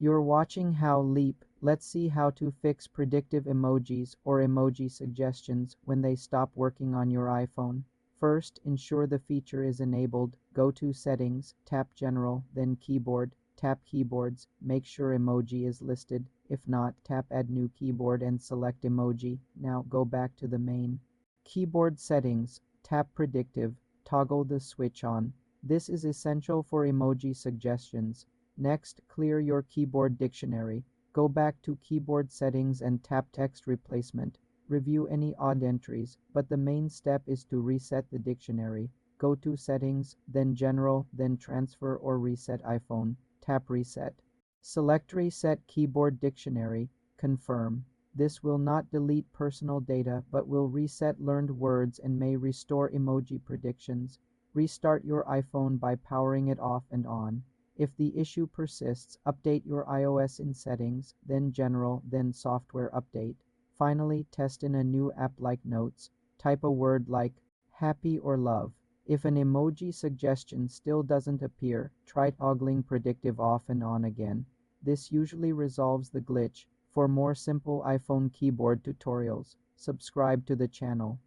You're watching How Leap. Let's see how to fix predictive emojis or emoji suggestions when they stop working on your iPhone. First, ensure the feature is enabled. Go to Settings, tap General, then Keyboard. Tap Keyboards, make sure emoji is listed. If not, tap Add New Keyboard and select emoji. Now go back to the main keyboard settings. Tap Predictive, toggle the switch on. This is essential for emoji suggestions. Next, clear your keyboard dictionary. Go back to keyboard settings and tap text replacement. Review any odd entries, but the main step is to reset the dictionary. Go to Settings, then General, then Transfer or Reset iPhone. Tap Reset. Select Reset Keyboard Dictionary. Confirm. This will not delete personal data, but will reset learned words and may restore emoji predictions. Restart your iPhone by powering it off and on. If the issue persists, update your iOS in Settings, then General, then Software Update. Finally, test in a new app like Notes. Type a word like happy or love. If an emoji suggestion still doesn't appear, try toggling Predictive off and on again. This usually resolves the glitch. For more simple iPhone keyboard tutorials, subscribe to the channel.